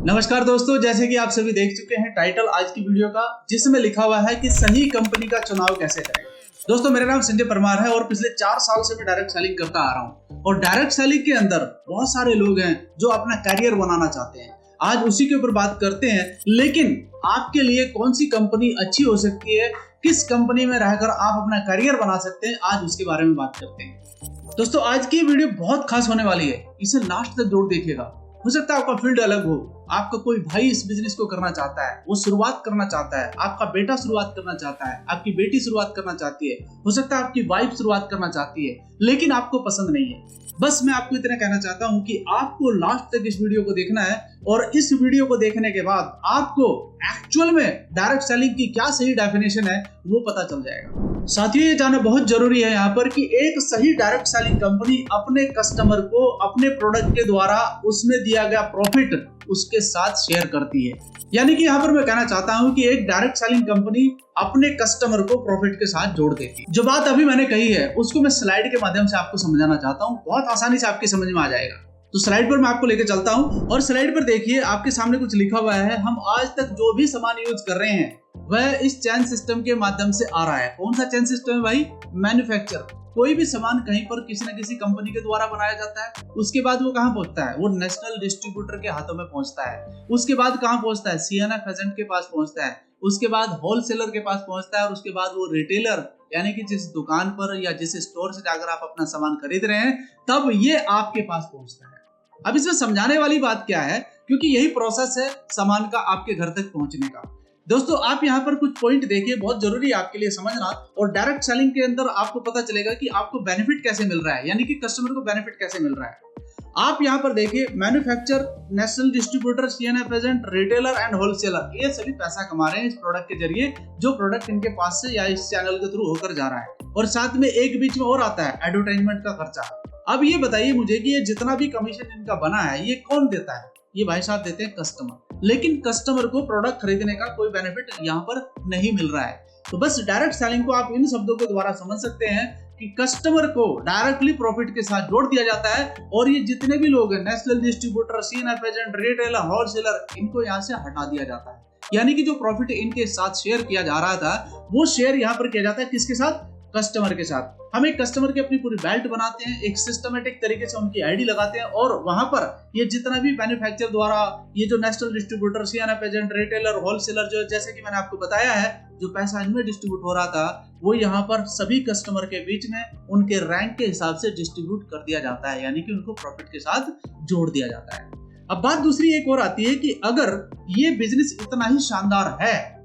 नमस्कार दोस्तों, जैसे कि आप सभी देख चुके हैं टाइटल आज की वीडियो का, जिसमें लिखा हुआ है कि सही कंपनी का चुनाव कैसे करें। दोस्तों, मेरा नाम संजय परमार है और पिछले 4 साल से मैं डायरेक्ट सेलिंग करता आ रहा हूं। और डायरेक्ट सेलिंग के अंदर बहुत सारे लोग हैं जो अपना करियर बनाना चाहते हैं। आज उसी के ऊपर बात करते हैं। लेकिन आपके लिए कौन सी कंपनी अच्छी हो सकती है, किस कंपनी में रहकर आप अपना करियर बना सकते हैं, आज उसके बारे में बात करते हैं। दोस्तों, आज की वीडियो बहुत खास होने वाली है, इसे लास्ट तक जरूर देखिएगा। हो सकता है आपका फील्ड अलग हो, आपका कोई भाई इस बिजनेस को करना चाहता है, वो शुरुआत करना चाहता है, आपका बेटा शुरुआत करना चाहता है, आपकी बेटी शुरुआत करना चाहती है, हो सकता है आपकी वाइफ शुरुआत करना चाहती है, लेकिन आपको पसंद नहीं है। बस मैं आपको इतना कहना चाहता हूं कि आपको लास्ट तक इस वीडियो को देखना है और इस वीडियो को देखने के बाद आपको एक्चुअल में डायरेक्ट सेलिंग की क्या सही डेफिनेशन है वो पता चल जाएगा। साथियों, ये जानना बहुत जरूरी है यहाँ पर कि एक सही डायरेक्ट सेलिंग कंपनी अपने कस्टमर को अपने प्रोडक्ट के द्वारा उसमें दिया गया प्रॉफिट उसके साथ शेयर करती है। यानी कि यहाँ पर मैं कहना चाहता हूँ कि एक डायरेक्ट सेलिंग कंपनी अपने कस्टमर को प्रॉफिट के साथ जोड़ देती है। जो बात अभी मैंने कही है उसको मैं स्लाइड के माध्यम से आपको समझाना चाहता हूँ, बहुत आसानी से आपकी समझ में आ जाएगा। तो स्लाइड पर मैं आपको लेकर चलता हूँ और स्लाइड पर देखिए, आपके सामने कुछ लिखा हुआ है। हम आज तक जो भी सामान यूज कर रहे हैं वह इस चेन सिस्टम के माध्यम से आ रहा है। कौन सा चेन सिस्टम है भाई? मैन्युफैक्चर। कोई भी सामान कहीं पर किसी न किसी कंपनी के द्वारा बनाया जाता है, उसके बाद वो कहाँ पहुंचता है? वो नेशनल डिस्ट्रीब्यूटर के हाथों में पहुंचता है। उसके बाद कहाँ पहुंचता है? सीएनएफ एजेंट के पास पहुंचता है। उसके बाद होलसेलर के पास पहुंचता है और उसके बाद वो रिटेलर, यानी कि जिस दुकान पर या जिस स्टोर से जाकर आप अपना सामान खरीद रहे हैं, तब ये आपके पास पहुंचता है। अब इसमें समझाने वाली बात क्या है, क्योंकि यही प्रोसेस है सामान का आपके घर तक पहुंचने का। दोस्तों, आप यहाँ पर कुछ पॉइंट देखिए, बहुत जरूरी है आपके लिए समझना। और डायरेक्ट सेलिंग के अंदर आपको पता चलेगा कि आपको बेनिफिट कैसे मिल रहा है, यानी कि कस्टमर को बेनिफिट कैसे मिल रहा है। आप यहाँ पर देखिए, manufacture, national distributor, CNF agent, retailer and wholesaler, ये सभी पैसा कमा रहे हैं इस प्रोडक्ट के जरिए, जो प्रोडक्ट इनके पास से या इस चैनल के थ्रू होकर जा रहा है। और साथ में एक बीच में और आता है एडवर्टाइजमेंट का खर्चा। अब ये बताइए मुझे कि ये जितना भी कमीशन इनका बना है ये कौन देता है? ये भाई साहब देते हैं कस्टमर। लेकिन कस्टमर को प्रोडक्ट खरीदने का कोई बेनिफिट यहाँ पर नहीं मिल रहा है। तो बस डायरेक्ट सेलिंग को आप इन शब्दों के द्वारा समझ सकते हैं कि कस्टमर को डायरेक्टली प्रॉफिट के साथ जोड़ दिया जाता है और ये जितने भी लोग हैं, national distributor, CNF agent, retailer, wholesaler, इनको यहाँ से हटा दिया जाता है। यानी कि जो प्रॉफिट इनके साथ शेयर किया जा रहा था वो शेयर यहाँ पर किया जाता है किसके साथ? कस्टमर के साथ। हम एक कस्टमर की अपनी पूरी बेल्ट बनाते हैं, एक सिस्टमेटिक तरीके से उनकी आईडी लगाते हैं और वहां पर ये जितना भी मैन्युफैक्चर द्वारा ये जो national distributor, CNF agent, retailer, wholesaler, जो जैसे कि मैंने आपको बताया है, जो पैसा इनमें डिस्ट्रीब्यूट हो रहा था वो यहाँ पर सभी कस्टमर के बीच में उनके रैंक के हिसाब से डिस्ट्रीब्यूट कर दिया जाता है, यानी कि उनको प्रॉफिट के साथ जोड़ दिया जाता है। अब बात दूसरी एक और आती है कि अगर ये बिजनेस इतना ही शानदार है,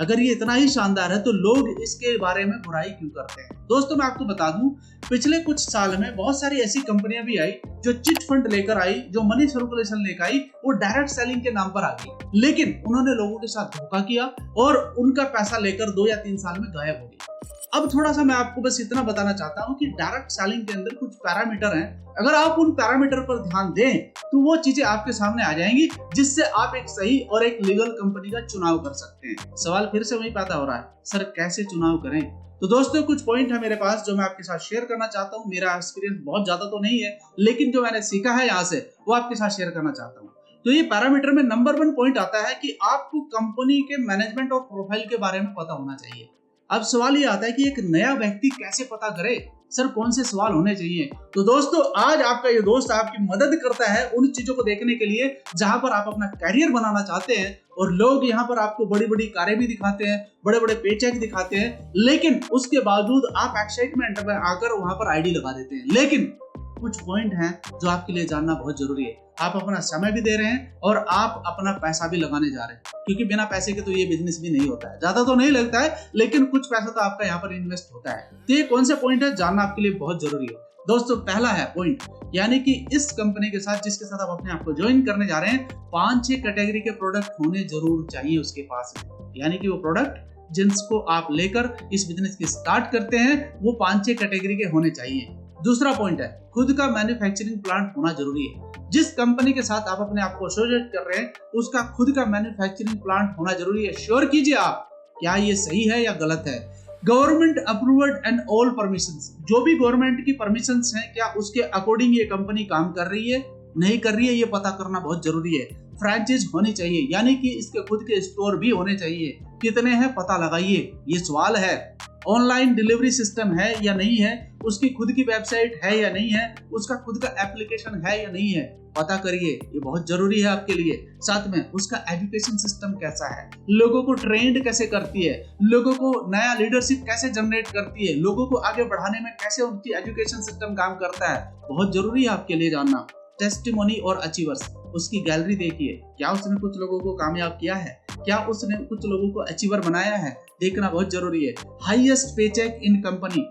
अगर ये इतना ही शानदार है तो लोग इसके बारे में बुराई क्यों करते हैं? दोस्तों, मैं आपको बता दूं, पिछले कुछ साल में बहुत सारी ऐसी कंपनियां भी आई जो चिट फंड लेकर आई, जो मनी सर्कुलेशन लेकर आई, वो डायरेक्ट सेलिंग के नाम पर आ गई। लेकिन उन्होंने लोगों के साथ धोखा किया और उनका पैसा लेकर 2 या 3 साल में गायब हो गई। अब थोड़ा सा मैं आपको बस इतना बताना चाहता हूं कि डायरेक्ट सेलिंग के अंदर कुछ पैरामीटर हैं। अगर आप उन पैरामीटर पर ध्यान दें तो वो चीजें आपके सामने आ जाएंगी, जिससे आप एक सही और एक लीगल कंपनी का चुनाव कर सकते हैं। सवाल फिर से वही पैदा हो रहा है, सर कैसे चुनाव करें? तो दोस्तों, कुछ पॉइंट है मेरे पास जो मैं आपके साथ शेयर करना चाहता हूँ। मेरा एक्सपीरियंस बहुत ज्यादा तो नहीं है, लेकिन जो मैंने सीखा है यहाँ से वो आपके साथ शेयर करना चाहता हूँ। तो ये पैरामीटर में नंबर 1 पॉइंट आता है कि आपको कंपनी के मैनेजमेंट और प्रोफाइल के बारे में पता होना चाहिए। अब सवाल ये आता है कि एक नया व्यक्ति कैसे पता करे, सर कौन से सवाल होने चाहिए? तो दोस्तों, आज आपका ये दोस्त आपकी मदद करता है उन चीजों को देखने के लिए जहां पर आप अपना करियर बनाना चाहते हैं। और लोग यहाँ पर आपको बड़ी बड़ी कारें भी दिखाते हैं, बड़े बड़े पेचेक दिखाते हैं, लेकिन उसके बावजूद आप एक्साइटमेंट में आकर वहां पर आईडी लगा देते हैं। लेकिन कुछ पॉइंट हैं जो आपके लिए जानना बहुत जरूरी है। आप अपना समय भी दे रहे हैं और आप अपना पैसा भी लगाने जा रहे हैं, क्योंकि बिना पैसे के तो ये बिजनेस भी नहीं होता है। ज्यादा तो नहीं लगता है, लेकिन कुछ पैसा तो आपका यहाँ पर इन्वेस्ट होता है। तो ये कौन से पॉइंट है जानना आपके लिए बहुत जरूरी है। दोस्तों, पहला है पॉइंट, यानी कि इस कंपनी के साथ जिसके साथ आप अपने आप को ज्वाइन करने जा रहे हैं, 5-6 कैटेगरी के प्रोडक्ट होने जरूर चाहिए उसके पास। यानी कि वो प्रोडक्ट जिनको आप लेकर इस बिजनेस की स्टार्ट करते हैं वो 5-6 कैटेगरी के होने चाहिए। दूसरा पॉइंट है, खुद का मैन्युफैक्चरिंग प्लांट होना जरूरी है। जिस कंपनी के साथ आप अपने आप को एसोसिएट कर रहे हैं उसका खुद का मैन्युफैक्चरिंग प्लांट होना जरूरी है। श्योर कीजिए आप क्या ये सही है या गलत है। Government approved and all permissions, जो भी गवर्नमेंट की परमिशंस हैं, क्या उसके अकॉर्डिंग ये कंपनी काम कर रही है नहीं कर रही है, ये पता करना बहुत जरूरी है। फ्रैंचाइज होनी चाहिए, यानी कि इसके खुद के स्टोर भी होने चाहिए। कितने हैं पता लगाइए, ये सवाल है। ऑनलाइन डिलीवरी सिस्टम है या नहीं है, उसकी खुद की वेबसाइट है या नहीं है, उसका खुद का एप्लीकेशन है या नहीं है, पता करिए, ये बहुत जरूरी है आपके लिए। साथ में उसका एजुकेशन सिस्टम कैसा है, लोगों को ट्रेंड कैसे करती है, लोगों को नया लीडरशिप कैसे जनरेट करती है, लोगों को आगे बढ़ाने में कैसे उनकी एजुकेशन सिस्टम काम करता है, बहुत जरूरी है आपके लिए जानना। टेस्टिमोनी और अचीवर्स, उसकी गैलरी देखिए, क्या उसने कुछ लोगों को कामयाब किया है, क्या उसने कुछ लोगों को अचीवर बनाया है, देखना बहुत जरूरी है। हाईएस्ट पेचेक इन कंपनी,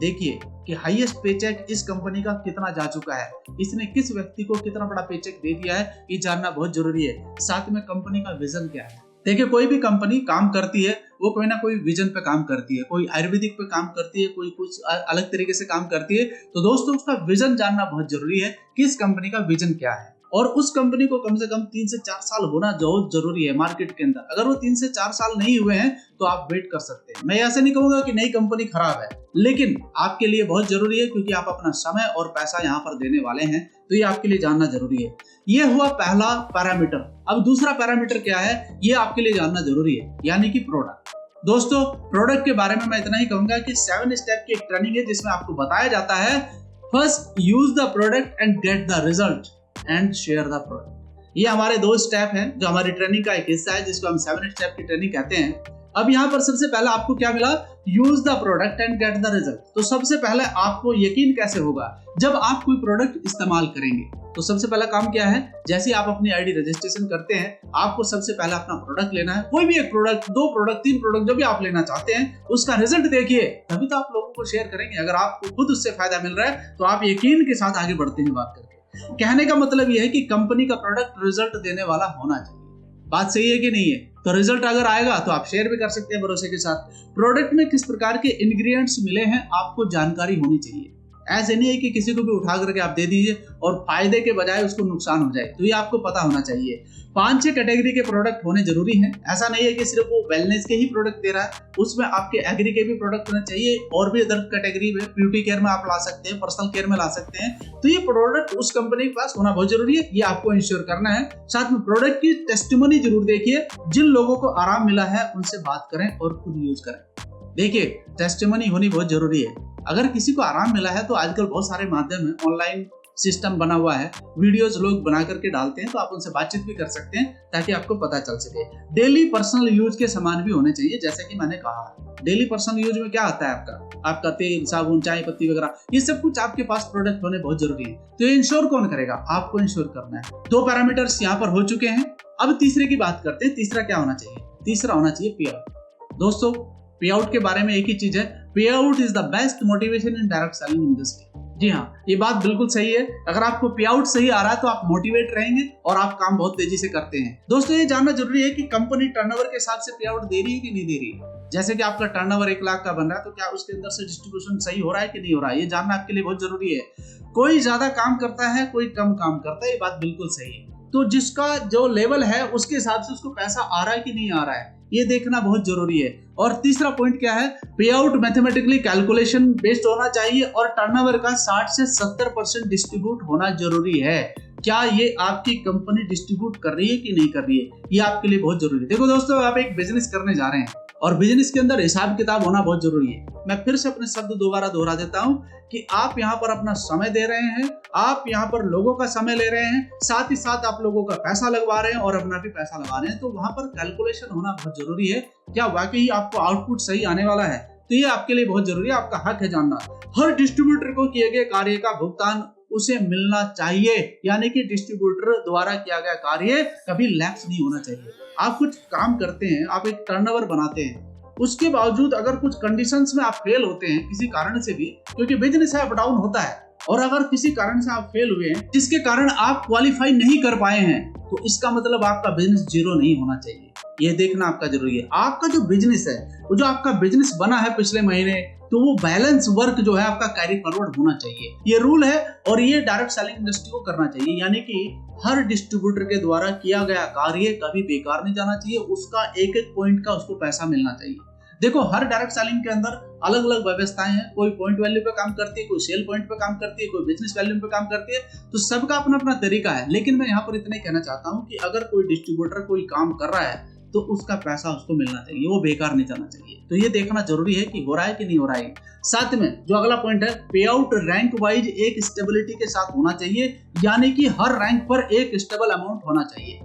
देखिए कि हाईएस्ट पेचेक इस कंपनी का कितना जा चुका है, इसने किस व्यक्ति को कितना बड़ा पेचेक दे दिया है, ये जानना बहुत जरूरी है। साथ में कंपनी का विजन क्या है। देखिए कोई भी कंपनी काम करती है वो कोई ना कोई विजन पे काम करती है, कोई आयुर्वेदिक पे काम करती है, कोई कुछ अलग तरीके से काम करती है। तो दोस्तों उसका विजन जानना बहुत जरूरी है कि इस कंपनी का विजन क्या है, और उस कंपनी को कम से कम 3 से 4 साल होना बहुत जरूरी है मार्केट के अंदर। अगर वो 3 से 4 साल नहीं हुए हैं तो आप वेट कर सकते हैं। मैं ऐसे नहीं कहूंगा कि नई कंपनी खराब है, लेकिन आपके लिए बहुत जरूरी है क्योंकि आप अपना समय और पैसा यहाँ पर देने वाले हैं, तो ये आपके लिए जानना जरूरी है। ये हुआ पहला पैरामीटर। अब दूसरा पैरामीटर क्या है, ये आपके लिए जानना जरूरी है, यानी कि प्रोडक्ट। दोस्तों प्रोडक्ट के बारे में मैं इतना ही कहूंगा कि 7 स्टेप की एक ट्रेनिंग है जिसमें आपको बताया जाता है, first use the product and get the result and share the product. ये हमारे 2 स्टेप हैं जो हमारी ट्रेनिंग का एक हिस्सा है, जिसको हम 7 स्टेप की ट्रेनिंग कहते हैं। अब यहाँ पर सबसे पहले आपको क्या मिला, use the product and get the result. तो सबसे पहले आपको यकीन कैसे होगा जब आप कोई प्रोडक्ट इस्तेमाल करेंगे। तो सबसे पहला काम क्या है, जैसे आप अपनी आईडी रजिस्ट्रेशन करते हैं, आपको सबसे पहले अपना प्रोडक्ट लेना है, कोई भी एक प्रोडक्ट, 2 प्रोडक्ट, 3 प्रोडक्ट जो भी आप लेना चाहते हैं, उसका रिजल्ट देखिए, तभी तो आप लोगों को शेयर करेंगे। अगर आपको खुद उससे फायदा मिल रहा है तो आप यकीन के साथ आगे बढ़ते हैं बात करके। कहने का मतलब यह है कि कंपनी का प्रोडक्ट रिजल्ट देने वाला होना चाहिए। बात सही है कि नहीं है? तो रिजल्ट अगर आएगा तो आप शेयर भी कर सकते हैं भरोसे के साथ। प्रोडक्ट में किस प्रकार के इंग्रेडिएंट्स मिले हैं आपको जानकारी होनी चाहिए। ऐसे नहीं है कि किसी को भी उठा करके आप दे दीजिए और फायदे के बजाय उसको नुकसान हो जाए, तो ये आपको पता होना चाहिए। 5-6 कैटेगरी के प्रोडक्ट होने जरूरी हैं। ऐसा नहीं है कि सिर्फ वो वेलनेस के ही प्रोडक्ट दे रहा है, उसमें आपके एग्री के भी प्रोडक्ट होने चाहिए, और भी अदर कैटेगरी में ब्यूटी केयर में आप ला सकते हैं, पर्सनल केयर में ला सकते हैं। तो ये प्रोडक्ट उस कंपनी के पास होना बहुत जरूरी है, ये आपको इंश्योर करना है। साथ में प्रोडक्ट की टेस्टिमोनी जरूर देखिए, जिन लोगों को आराम मिला है उनसे बात करें और खुद यूज करें। देखिए टेस्टिमोनी होनी बहुत जरूरी है। अगर किसी को आराम मिला है तो आजकल बहुत सारे माध्यम है, ऑनलाइन सिस्टम बना हुआ है, वीडियोस लोग बना करके डालते हैं, तो आप उनसे बातचीत भी कर सकते हैं ताकि आपको पता चल सके। डेली पर्सनल यूज के सामान भी होने चाहिए, जैसे कि मैंने कहा। डेली पर्सनल यूज में क्या आता है, आपका तेल, साबुन, चाय पत्ती वगैरह, ये सब कुछ आपके पास प्रोडक्ट होने बहुत जरूरी है। तो ये इंश्योर कौन करेगा? आपको इंश्योर करना है। 2 पैरामीटर्स यहाँ पर हो चुके हैं। अब तीसरे की बात करते हैं। तीसरा क्या होना चाहिए? तीसरा होना चाहिए पे आउट। दोस्तों पे आउट के बारे में एक ही चीज है, pay out is the best motivation in direct selling industry. जी हाँ, ये बात बिल्कुल सही है। अगर आपको पे आउट सही आ रहा है तो आप मोटिवेट रहेंगे और आप काम बहुत तेजी से करते हैं। दोस्तों ये जानना जरूरी है कि कंपनी टर्नओवर के हिसाब से पे आउट दे रही है कि नहीं दे रही है। जैसे कि आपका टर्नओवर 1 लाख का बन रहा है तो क्या उसके अंदर से डिस्ट्रीब्यूशन सही हो रहा है कि नहीं हो रहा है, ये जानना आपके लिए बहुत जरूरी है। कोई ज्यादा काम करता है, कोई कम काम करता है, ये बात बिल्कुल सही है। तो जिसका जो लेवल है उसके हिसाब से उसको पैसा आ रहा है कि नहीं आ रहा है, ये देखना बहुत जरूरी है। और तीसरा पॉइंट क्या है, pay out mathematically calculation based होना चाहिए और टर्नओवर का 60 से 70% डिस्ट्रीब्यूट होना जरूरी है। क्या ये आपकी कंपनी डिस्ट्रीब्यूट कर रही है कि नहीं कर रही है, ये आपके लिए बहुत जरूरी है। देखो दोस्तों, आप एक बिजनेस करने जा रहे हैं और बिजनेस के अंदर हिसाब किताब होना बहुत जरूरी है। मैं फिर से अपने शब्द दोबारा दोहरा देता हूं कि आप यहाँ पर अपना समय दे रहे हैं, आप यहाँ पर लोगों का समय ले रहे हैं, साथ ही साथ आप लोगों का पैसा लगवा रहे हैं और अपना भी पैसा लगा रहे हैं, तो वहां पर कैलकुलेशन होना बहुत जरूरी है। क्या वाकई आपको आउटपुट सही आने वाला है, तो ये आपके लिए बहुत जरूरी है, आपका हक है जानना। हर डिस्ट्रीब्यूटर को किए गए कार्य का भुगतान उसे मिलना चाहिए, यानी कि डिस्ट्रीब्यूटर द्वारा किया गया कार्य कभी लैप्स नहीं होना चाहिए। आप कुछ काम करते हैं, आप एक टर्नओवर बनाते हैं, उसके बावजूद अगर कुछ कंडीशंस में आप फेल होते हैं किसी कारण से भी, क्योंकि बिजनेस है, अप डाउन होता है, और अगर किसी कारण से आप फेल हुए हैं जिसके कारण आप क्वालिफाई नहीं कर पाए हैं, तो इसका मतलब आपका बिजनेस जीरो नहीं होना चाहिए। ये देखना आपका जरूरी है। आपका जो बिजनेस है, वो जो आपका बिजनेस बना है पिछले महीने, तो वो बैलेंस वर्क जो है आपका कैरी फॉरवर्ड होना चाहिए। ये रूल है और ये डायरेक्ट सेलिंग इंडस्ट्री को करना चाहिए, यानी कि हर डिस्ट्रीब्यूटर के द्वारा किया गया कार्य कभी बेकार नहीं जाना चाहिए, उसका एक एक पॉइंट का उसको पैसा मिलना चाहिए। देखो, हर डायरेक्ट सेलिंग के अंदर अलग अलग व्यवस्थाएं हैं, कोई पॉइंट वैल्यू पे काम करती है, कोई सेल पॉइंट पे काम करती है, कोई बिजनेस वैल्यू पे काम करती है, तो सबका अपना अपना तरीका है। लेकिन मैं यहाँ पर इतना ही कहना चाहता हूँ कि अगर कोई डिस्ट्रीब्यूटर कोई काम कर रहा है तो उसका पैसा उसको मिलना चाहिए, वो बेकार नहीं जाना चाहिए। तो ये देखना जरूरी है कि हो रहा है कि नहीं हो रहा है। साथ में जो अगला पॉइंट है, पे आउट रैंक वाइज एक स्टेबिलिटी के साथ होना चाहिए, यानी कि हर रैंक पर एक स्टेबल अमाउंट होना चाहिए।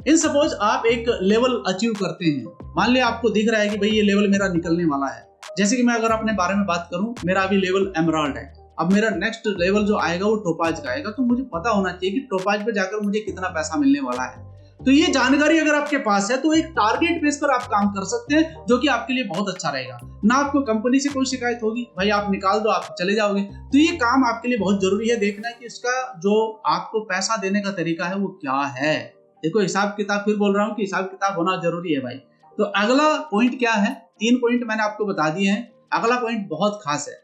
इन सपोज आप एक लेवल अचीव करते हैं, मान लिया आपको दिख रहा है कि भाई ये लेवल मेरा निकलने वाला है। जैसे कि मैं अगर अपने बारे में बात करूं, मेरा अभी लेवल एमराल्ड है, अब मेरा नेक्स्ट लेवल जो आएगा वो टोपाज का आएगा, तो मुझे पता होना चाहिए कि टोपाज पे जाकर मुझे कितना पैसा मिलने वाला है। तो ये जानकारी अगर आपके पास है तो एक टारगेट बेस पर आप काम कर सकते हैं, जो कि आपके लिए बहुत अच्छा रहेगा। ना आपको कंपनी से कोई शिकायत होगी, भाई आप निकाल दो आप चले जाओगे। तो ये काम आपके लिए बहुत जरूरी है, देखना है कि उसका जो आपको पैसा देने का तरीका है वो क्या है। देखो हिसाब किताब, फिर बोल रहा हूँ कि हिसाब किताब होना जरूरी है भाई। तो अगला पॉइंट क्या है, 3 पॉइंट मैंने आपको बता दिए हैं। अगला पॉइंट बहुत खास है,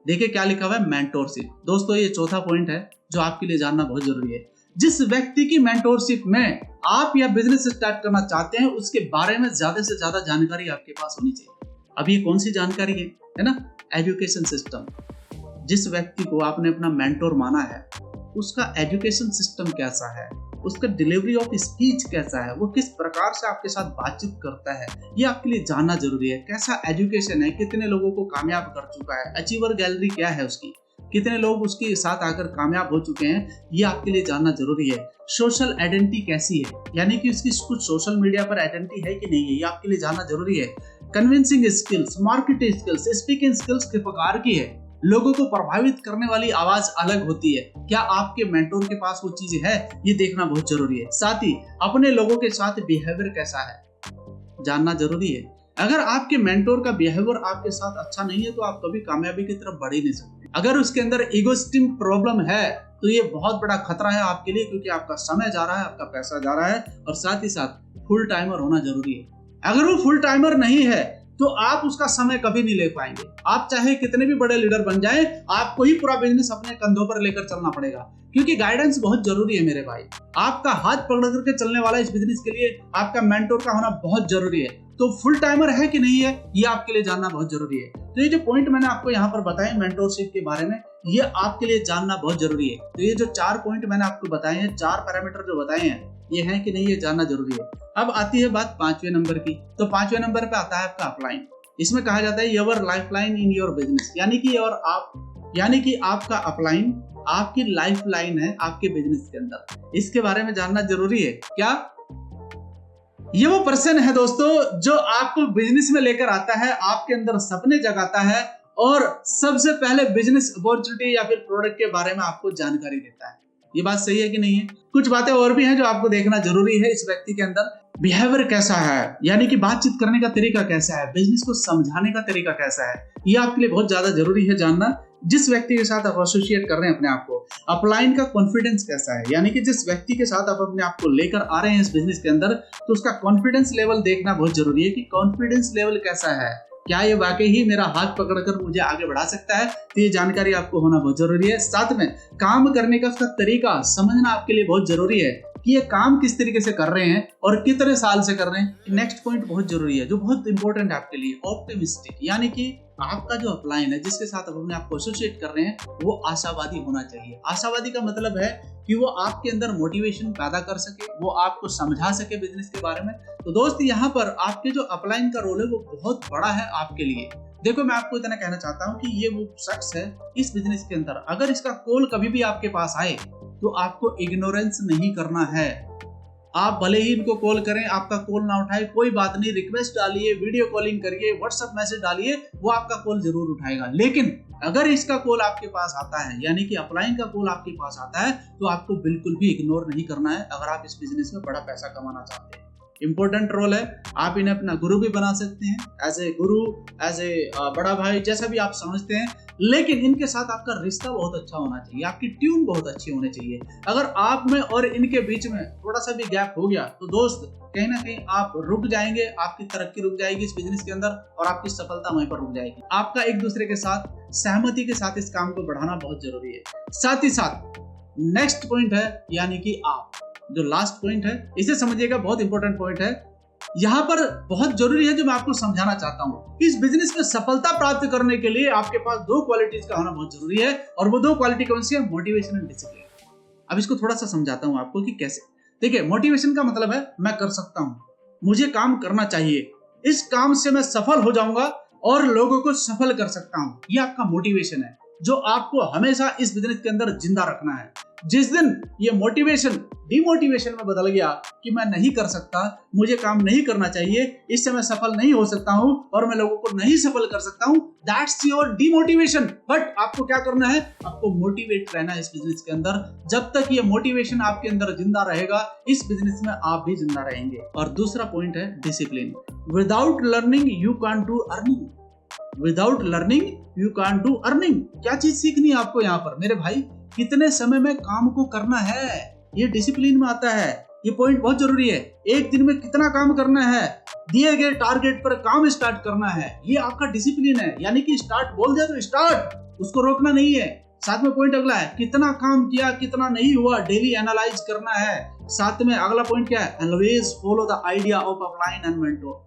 देखिए क्या लिखा हुआ है, मेंटोरशिप। दोस्तों ये चौथा पॉइंट है जो आपके लिए जानना बहुत जरूरी है। जिस व्यक्ति की मेंटोरशिप में आप या बिजनेस स्टार्ट करना चाहते हैं, उसके बारे में ज्यादा से ज्यादा जानकारी आपके पास होनी चाहिए। अब ये कौन सी जानकारी है ना, एजुकेशन सिस्टम। जिस व्यक्ति को आपने अपना मेंटोर माना है, उसका एजुकेशन सिस्टम कैसा है, उसका डिलीवरी ऑफ स्पीच कैसा है, वो किस प्रकार से आपके साथ बातचीत करता है, ये आपके लिए जानना जरूरी है। कैसा एजुकेशन है, कितने लोगों को कामयाब कर चुका है, अचीवर गैलरी क्या है उसकी, कितने लोग उसके साथ आकर कामयाब हो चुके हैं, ये आपके लिए जानना जरूरी है। सोशल आइडेंटिटी कैसी है, यानी कि उसकी कुछ सोशल मीडिया पर आइडेंटिटी है कि नहीं है, ये आपके लिए जानना जरूरी है। Convincing skills, marketing skills, speaking skills किस प्रकार की है, लोगों को प्रभावित करने वाली आवाज अलग होती है, क्या आपके मेंटोर के पास वो चीज है, ये देखना बहुत जरूरी है। साथ ही अपने लोगों के साथ बिहेवियर कैसा है, जानना जरूरी है। अगर आपके मेंटोर का बिहेवियर आपके साथ अच्छा नहीं है तो आप कभी कामयाबी की तरफ बढ़ ही नहीं सकते। अगर उसके अंदर ईगोइस्टिक प्रॉब्लम है तो ये बहुत बड़ा खतरा है आपके लिए, क्योंकि आपका समय जा रहा है, आपका पैसा जा रहा है, और साथ ही साथ फुल टाइमर होना जरूरी है। अगर वो फुल टाइमर नहीं है तो आप उसका समय कभी नहीं ले पाएंगे। आप चाहे कितने भी बड़े लीडर बन जाएं, आपको ही पूरा बिजनेस अपने कंधों पर लेकर चलना पड़ेगा, क्योंकि गाइडेंस बहुत जरूरी है मेरे भाई। आपका हाथ पकड़ करके चलने वाला इस बिजनेस के लिए आपका मेंटोर का होना बहुत जरूरी है। तो फुल टाइमर है कि नहीं है, ये आपके लिए जानना बहुत जरूरी है। तो ये जो पॉइंट मैंने आपको यहाँ पर बताए मेंटोरशिप के बारे में, ये आपके लिए जानना बहुत जरूरी है। तो ये जो 4 पॉइंट मैंने आपको बताए हैं, 4 पैरामीटर जो बताए हैं, ये है कि नहीं, ये जानना जरूरी है। अब आती है बात 5वें नंबर की। तो 5वें नंबर पे आता है आपका अपलाइन। इसमें कहा जाता है your lifeline in your business, यानी कि आपका अपलाइन आपकी लाइफलाइन है आपके बिजनेस के अंदर। इसके बारे में जानना जरूरी है। क्या ये वो पर्सन है दोस्तों जो आपको बिजनेस में लेकर आता है, आपके अंदर सपने जगाता है, और सबसे पहले बिजनेस अपॉर्चुनिटी या फिर प्रोडक्ट के बारे में आपको जानकारी देता है। ये बात सही है कि नहीं है? कुछ बातें और भी हैं जो आपको देखना जरूरी है। इस व्यक्ति के अंदर बिहेवियर कैसा है, यानी कि बातचीत करने का तरीका कैसा है, बिजनेस को समझाने का तरीका कैसा है, ये आपके लिए बहुत ज्यादा जरूरी है जानना। जिस व्यक्ति के साथ आप एसोसिएट कर रहे हैं अपने आप को, अपलाइन का कॉन्फिडेंस कैसा है, यानी कि जिस व्यक्ति के साथ आप अपने आप को लेकर आ रहे हैं इस बिजनेस के अंदर, तो उसका कॉन्फिडेंस लेवल देखना बहुत जरूरी है कि कॉन्फिडेंस लेवल कैसा है, क्या ये वाकई ही मेरा हाथ पकड़कर मुझे आगे बढ़ा सकता है। तो ये जानकारी आपको होना बहुत जरूरी है। साथ में काम करने का उसका तरीका समझना आपके लिए बहुत जरूरी है कि ये काम किस तरीके से कर रहे हैं और कितने साल से कर रहे हैं। नेक्स्ट पॉइंट बहुत जरूरी है जो बहुत इंपॉर्टेंट है आपके लिए, ऑप्टिमिस्टिक, यानी कि आपका जो अपलाइन है जिसके साथ आप अपने आप को एसोसिएट कर रहे हैं, वो आशावादी होना चाहिए। आशावादी का मतलब है कि वो आपके अंदर मोटिवेशन पैदा कर सके, वो आपको समझा सके बिजनेस के बारे में। तो दोस्त यहाँ पर आपके जो अपलाइन का रोल है वो बहुत बड़ा है आपके लिए। देखो मैं आपको इतना कहना चाहता हूँ कि ये वो शख्स है इस बिजनेस के अंदर, अगर इसका कॉल कभी भी आपके पास आए तो आपको इग्नोरेंस नहीं करना है। आप भले ही इनको कॉल करें, आपका कॉल ना उठाए, कोई बात नहीं, रिक्वेस्ट डालिए, वीडियो कॉलिंग करिए, व्हाट्सएप मैसेज डालिए, वो आपका कॉल जरूर उठाएगा। लेकिन अगर इसका कॉल आपके पास आता है, यानी कि अपलाइन का कॉल आपके पास आता है, तो आपको बिल्कुल भी इग्नोर नहीं करना है अगर आप इस बिजनेस में बड़ा पैसा कमाना चाहते हैं। इंपॉर्टेंट रोल है, आप इन्हें अपना गुरु भी बना सकते हैं, as a Guru, as a बड़ा भाई, जैसा भी आप समझते हैं। लेकिन इनके साथ आपका रिश्ता बहुत अच्छा होना चाहिए, आपकी ट्यून बहुत अच्छी होनी चाहिए। अगर आप में और इनके बीच में थोड़ा सा भी गैप हो गया तो दोस्त कहीं ना कहीं आप रुक जाएंगे, आपकी तरक्की रुक जाएगी इस बिजनेस के अंदर, और आपकी सफलता वहीं पर रुक जाएगी। आपका एक दूसरे के साथ सहमति के साथ इस काम को बढ़ाना बहुत जरूरी है। साथ ही साथ नेक्स्ट पॉइंट है, यानी कि आप जो लास्ट पॉइंट है, इसे समझिएगा, बहुत इंपॉर्टेंट पॉइंट है। यहाँ पर बहुत जरूरी है जो मैं आपको समझाना चाहता हूँ। इस बिजनेस में सफलता प्राप्त करने के लिए आपके पास 2 क्वालिटीज का होना बहुत जरूरी है, और वो 2 क्वालिटी कौन सी है? Motivation and discipline. अब इसको थोड़ा सा समझाता हूँ आपको कि कैसे। देखिए, मोटिवेशन का मतलब है मैं कर सकता हूँ, मुझे काम करना चाहिए, इस काम से मैं सफल हो जाऊंगा और लोगों को सफल कर सकता हूँ। ये आपका मोटिवेशन है जो आपको हमेशा इस बिजनेस के अंदर जिंदा रखना है। जिस दिन ये मोटिवेशन डिमोटिवेशन में बदल गया कि मैं नहीं कर सकता, मुझे काम नहीं करना चाहिए, इससे मैं सफल नहीं हो सकता हूं और मैं लोगों को नहीं सफल कर सकता हूं, दैट्स योर डिमोटिवेशन। बट आपको क्या करना है? आपको मोटिवेट रहना है इस बिजनेस के अंदर। जब तक ये मोटिवेशन आपके अंदर जिंदा रहेगा, इस बिजनेस में आप भी जिंदा रहेंगे। और दूसरा पॉइंट है discipline. Without learning you can't do earning. Without learning you can't do earning. क्या चीज सीखनी है आपको यहाँ पर मेरे भाई? कितने समय में काम को करना है, ये डिसिप्लिन में आता है। ये पॉइंट बहुत जरूरी है। एक दिन में कितना काम करना है, दिए गए टारगेट पर काम स्टार्ट करना है, ये आपका डिसिप्लिन है। यानी कि स्टार्ट बोल दिया तो स्टार्ट, उसको रोकना नहीं है। साथ में पॉइंट अगला है, कितना काम किया कितना नहीं हुआ, डेली एनालाइज करना है। साथ में अगला पॉइंट क्या है? Always follow the idea of upline and mentor.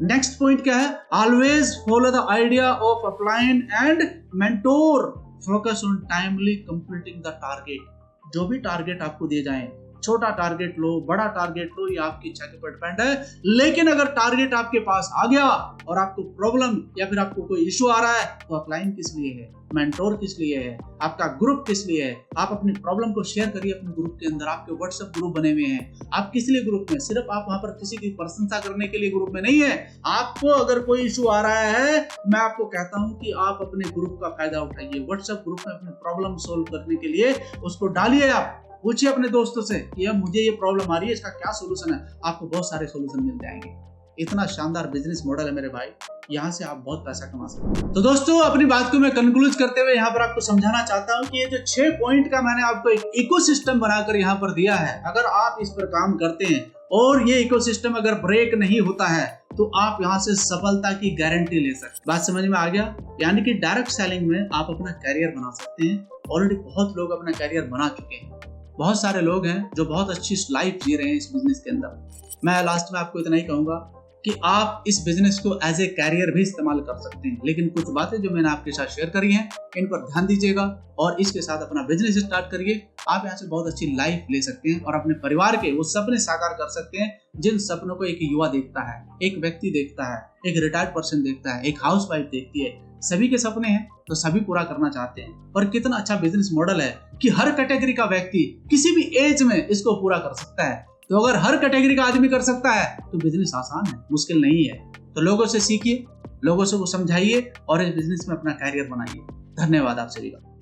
Next point क्या है? Always follow the idea of upline and mentor. Focus on timely completing the target. जो भी टारगेट आपको दिए जाए, छोटा टारगेट लो, बड़ा टारगेट लो, ये आपकी इच्छा के ऊपर डिपेंड है। लेकिन अगर टारगेट आपके पास आ गया और आपको प्रॉब्लम या फिर आपको कोई इश्यू आ रहा है, तो अपलाइन किस लिए है, मेंटोर किस लिए है, आपका ग्रुप किस लिए है? आप अपनी प्रॉब्लम को शेयर करिए अपने ग्रुप के अंदर। आपके व्हाट्सएप ग्रुप बने हुए हैं। आप किस लिए ग्रुप में? सिर्फ आप वहां पर किसी की प्रशंसा करने के लिए ग्रुप में नहीं है। आपको अगर कोई इश्यू आ रहा है, मैं आपको कहता हूं कि आप अपने ग्रुप का फायदा उठाइए। व्हाट्सएप ग्रुप में अपनी प्रॉब्लम सोल्व करने के लिए उसको डालिए। आप पूछिए अपने दोस्तों से कि मुझे ये प्रॉब्लम आ रही है, इसका क्या सोल्यूशन है। आपको बहुत सारे सोल्यूशन मिल जाएंगे। इतना शानदार बिजनेस मॉडल है मेरे भाई, यहाँ से आप बहुत पैसा कमा सकते हैं। तो दोस्तों, अपनी बात को मैं कंक्लूड करते हुए यहाँ पर आपको समझाना चाहता हूँ कि ये जो 6 पॉइंट का मैंने आपको एक इकोसिस्टम बनाकर यहाँ पर दिया है, अगर आप इस पर काम करते हैं और ये इकोसिस्टम अगर ब्रेक नहीं होता है, तो आप यहाँ से सफलता की गारंटी ले सकते हैं। बात समझ में आ गया? यानी कि डायरेक्ट सेलिंग में आप अपना कैरियर बना सकते हैं। ऑलरेडी बहुत लोग अपना कैरियर बना चुके हैं। बहुत सारे लोग हैं जो बहुत अच्छी लाइफ जी रहे हैं इस बिजनेस के अंदर। मैं लास्ट में आपको इतना ही कहूंगा कि आप इस बिजनेस को एज ए कैरियर भी इस्तेमाल कर सकते हैं। लेकिन कुछ बातें जो मैंने आपके साथ शेयर करी हैं, इन पर ध्यान दीजिएगा और इसके साथ अपना बिजनेस स्टार्ट करिए। आप यहाँ से बहुत अच्छी लाइफ ले सकते हैं और अपने परिवार के वो सपने साकार कर सकते हैं जिन सपनों को एक युवा देखता है, एक व्यक्ति देखता है, एक रिटायर्ड पर्सन देखता है, एक हाउस वाइफ देखती है। सभी के सपने हैं तो सभी पूरा करना चाहते हैं। और कितना अच्छा बिजनेस मॉडल है कि हर कैटेगरी का व्यक्ति किसी भी एज में इसको पूरा कर सकता है। तो अगर हर कैटेगरी का आदमी कर सकता है तो बिजनेस आसान है, मुश्किल नहीं है। तो लोगों से सीखिए, लोगों से वो समझाइए और इस बिजनेस में अपना कैरियर बनाइए। धन्यवाद आप सभी का।